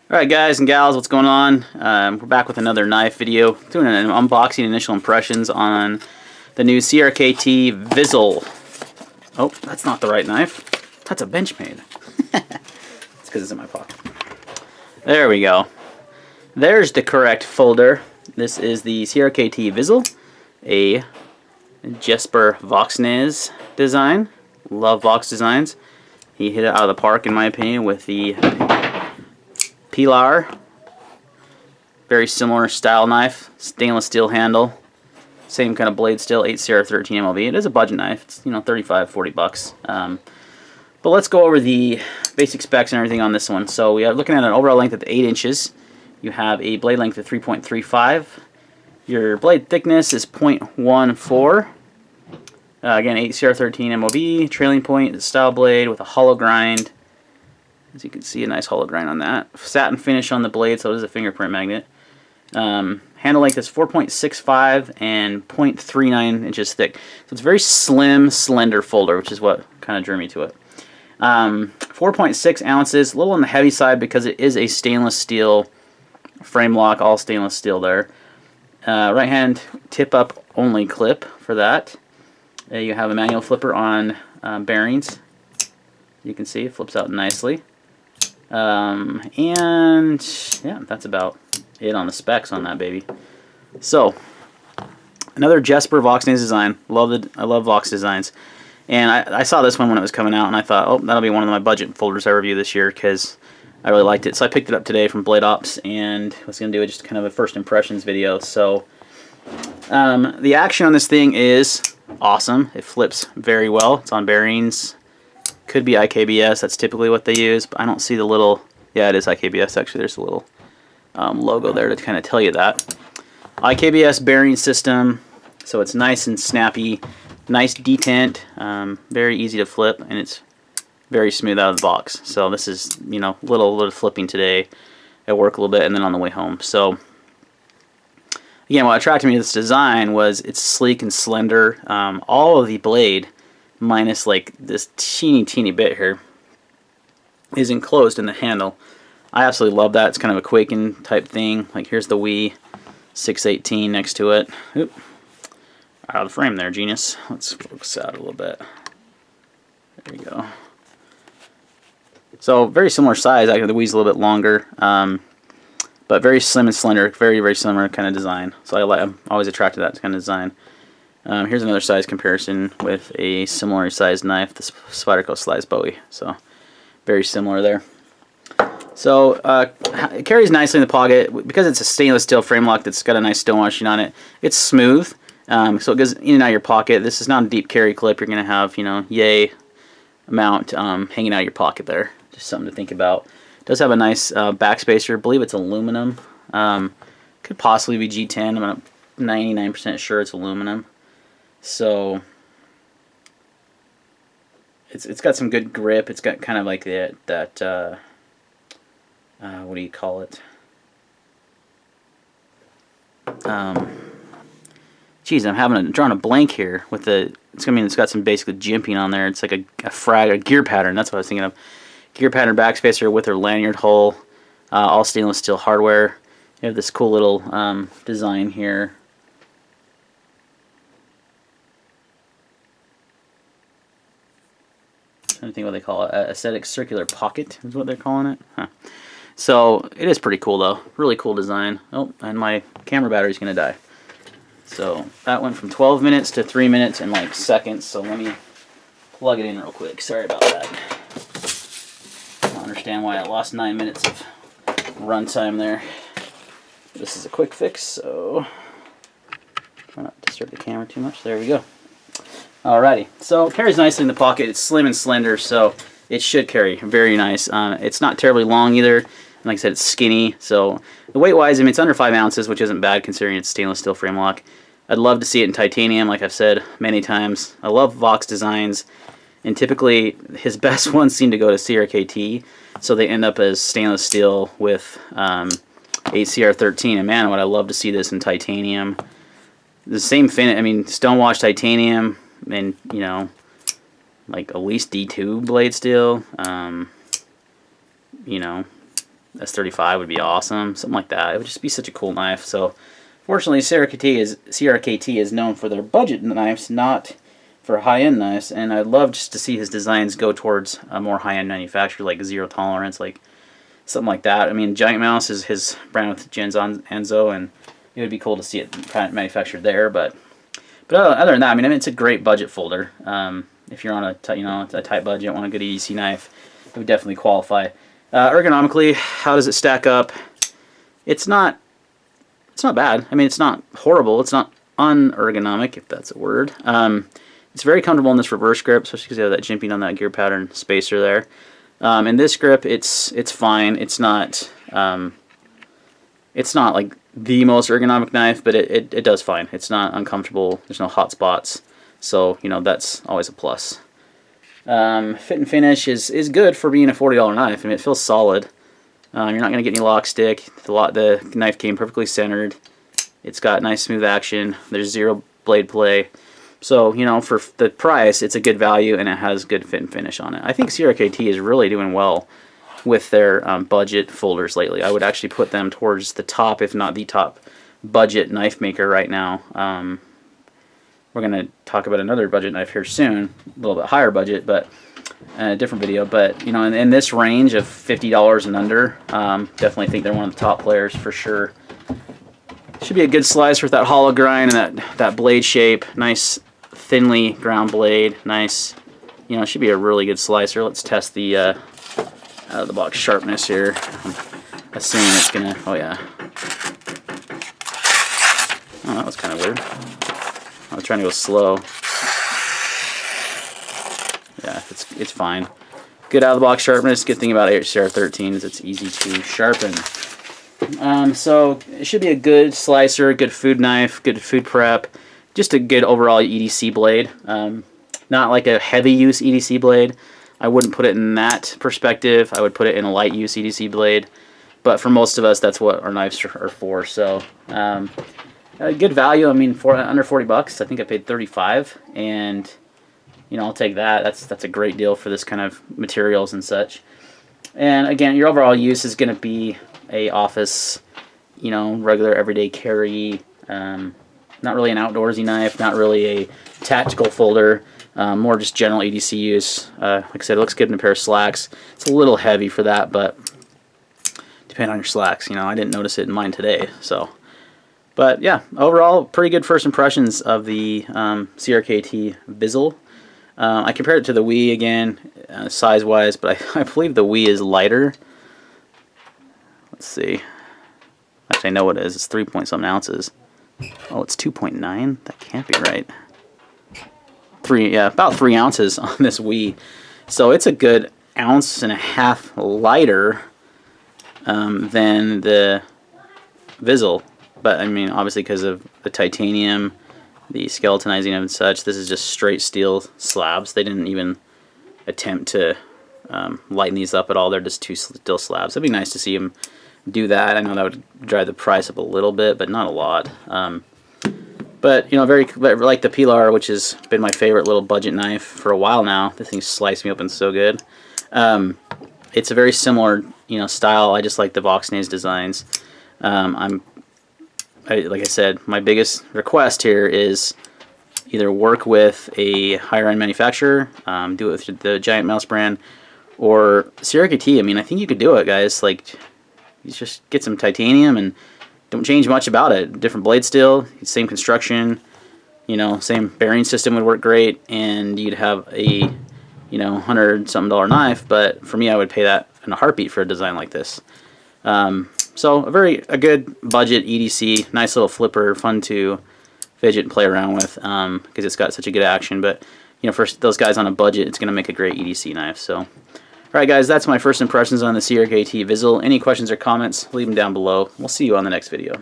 Alright guys and gals, what's going on? We're back with another knife video, doing an unboxing initial impressions on the new CRKT Vizzle. Oh, that's not the right knife. That's a Benchmade. It's because it's in my pocket. There we go. There's the correct folder. This is the CRKT Vizzle, a Jesper Voxnäs design. Love Vox designs. He hit it out of the park in my opinion with the Pilar. Very similar style knife, stainless steel handle, same kind of blade still, 8CR13 MLB. It is a budget knife. It's, you know, 35-40 bucks. But let's go over the basic specs and everything on this one. So we are looking at an overall length of 8 inches. You have a blade length of 3.35. Your blade thickness is 0.14. Again, 8CR13 MLB, trailing point, style blade with a hollow grind. As you can see, a nice hollow grind on that. Satin finish on the blade, so it is a fingerprint magnet. Handle length is 4.65 and 0.39 inches thick. So it's a very slim, slender folder, which is what kind of drew me to it. 4.6 ounces, a little on the heavy side because it is a stainless steel frame lock, all stainless steel there. Right hand tip up only clip for that. You have a manual flipper on bearings. You can see it flips out nicely. And yeah, that's about it on the specs on that baby. So another Jesper Voxnäs design. I love Vox designs, and I saw this one when it was coming out, and I thought, oh, that'll be one of my budget folders I review this year because I really liked it. So I picked it up today from Blade Ops, and I was gonna do just kind of a first impressions video. So the action on this thing is awesome. It flips very well. It's on bearings. Could be IKBS, that's typically what they use, but I don't see the little, yeah, it is IKBS actually, there's a little logo there to kind of tell you that. IKBS bearing system, so it's nice and snappy, nice detent, very easy to flip, and it's very smooth out of the box. So this is, you know, little flipping today at work a little bit and then on the way home. So again, what attracted me to this design was it's sleek and slender. All of the blade, minus like this teeny bit here, is enclosed in the handle. I absolutely love that. It's kind of a Quaking type thing. Like here's the Wii 618 next to it. Oop. Out of the frame there, genius. Let's focus out a little bit. There we go. So very similar size. Actually, the Wii's a little bit longer, but very slim and slender. Very similar kind of design. So I'm always attracted to that kind of design. Here's another size comparison with a similar sized knife, the Spyderco Slice Bowie. So very similar there. So it carries nicely in the pocket because it's a stainless steel frame lock that's got a nice stonewashing on it. It's smooth, so it goes in and out of your pocket. This is not a deep carry clip. You're gonna have, you know, yay amount hanging out of your pocket there. Just something to think about. It does have a nice backspacer. I believe it's aluminum. Could possibly be G10. I'm not 99% sure it's aluminum. So it's got some good grip. It's got kind of like that what do you call it? Geez, I'm drawing a blank here with the. It's got some basically jimping on there. It's like a gear pattern. That's what I was thinking of. Gear pattern backspacer with their lanyard hole. All stainless steel hardware. You have this cool little design here. I don't think what they call it. Aesthetic circular pocket is what they're calling it. Huh. So it is pretty cool though. Really cool design. Oh, and my camera battery's gonna die. So that went from 12 minutes to 3 minutes and like seconds. So let me plug it in real quick. Sorry about that. I don't understand why I lost 9 minutes of runtime there. This is a quick fix, so try not to disturb the camera too much. There we go. Alrighty, so it carries nicely in the pocket. It's slim and slender, so it should carry very nice. It's not terribly long either. And like I said, it's skinny. So the weight-wise, I mean, it's under 5 ounces, which isn't bad considering it's stainless steel frame lock. I'd love to see it in titanium, like I've said many times. I love Vox designs, and typically his best ones seem to go to CRKT, so they end up as stainless steel with 8CR13. And man, would I love to see this in titanium. The same finish. I mean, stonewashed titanium. And, you know, like at least D2 blade steel, you know, S35 would be awesome, something like that. It would just be such a cool knife. So, fortunately, CRKT is known for their budget knives, not for high-end knives. And I'd love just to see his designs go towards a more high-end manufacturer, like zero tolerance, like something like that. I mean, Giant Mouse is his brand with Jens Anzo, and it would be cool to see it kind of manufactured there. But other than that, I mean, it's a great budget folder. If you're on a tight budget, want a good EDC knife, it would definitely qualify. Ergonomically, how does it stack up? It's not bad. I mean, it's not horrible. It's not unergonomic, if that's a word. It's very comfortable in this reverse grip, especially because you have that jimping on that gear pattern spacer there. In this grip, it's fine. It's not like the most ergonomic knife, but it does fine. It's not uncomfortable. There's no hot spots, so that's always a plus. Fit and finish is good for being a $40 knife. I mean, it feels solid. You're not going to get any lock stick. The knife came perfectly centered. It's got nice smooth action. There's zero blade play. So, for the price, it's a good value, and it has good fit and finish on it. I think CRKT is really doing well with their budget folders lately. I would actually put them towards the top, if not the top, budget knife maker right now. We're going to talk about another budget knife here soon, a little bit higher budget, but a different video. But, in this range of $50 and under, definitely think they're one of the top players for sure. Should be a good slicer with that hollow grind and that blade shape. Nice thinly ground blade. Nice, should be a really good slicer. Let's test the out of the box sharpness here. I'm assuming it's gonna. Oh yeah. Oh, that was kind of weird. I was trying to go slow. Yeah, it's fine. Good out of the box sharpness. Good thing about HCR13 is it's easy to sharpen. So it should be a good slicer, good food knife, good food prep, just a good overall EDC blade. Not like a heavy use EDC blade. I wouldn't put it in that perspective. I would put it in a light use EDC blade. But for most of us, that's what our knives are for. So a good value. I mean, for under 40 bucks, I think I paid 35, and I'll take that. That's a great deal for this kind of materials and such. And again, your overall use is going to be a office, regular everyday carry, not really an outdoorsy knife, not really a tactical folder, more just general EDC use. Like I said, it looks good in a pair of slacks. It's a little heavy for that, but depending on your slacks, I didn't notice it in mine today. So, but yeah, overall, pretty good first impressions of the CRKT Vizzle. I compared it to the Wii again, size-wise, but I believe the Wii is lighter. Let's see. Actually, I know what it is. It's 3-point-something ounces. Oh, it's 2.9? That can't be right. About 3 ounces on this Wii. So it's a good 1.5 ounces lighter than the Vizzle. But, I mean, obviously because of the titanium, the skeletonizing and such, this is just straight steel slabs. They didn't even attempt to lighten these up at all. They're just two steel slabs. It'd be nice to see them do that. I know that would drive the price up a little bit, but not a lot. But very like the Pilar, which has been my favorite little budget knife for a while now. This thing sliced me open so good. It's a very similar style. I just like the Voxnays designs. Like I said, my biggest request here is either work with a higher end manufacturer, do it with the Giant Mouse brand, or CRKT. I mean, I think you could do it, guys. Like, you just get some titanium and don't change much about it. Different blade steel, same construction, same bearing system would work great, and you'd have a $100-something knife. But for me, I would pay that in a heartbeat for a design like this. So a good budget EDC, nice little flipper, fun to fidget and play around with because it's got such a good action. But for those guys on a budget, it's going to make a great EDC knife. So. Alright guys, that's my first impressions on the CRKT Vizzle. Any questions or comments, leave them down below. We'll see you on the next video.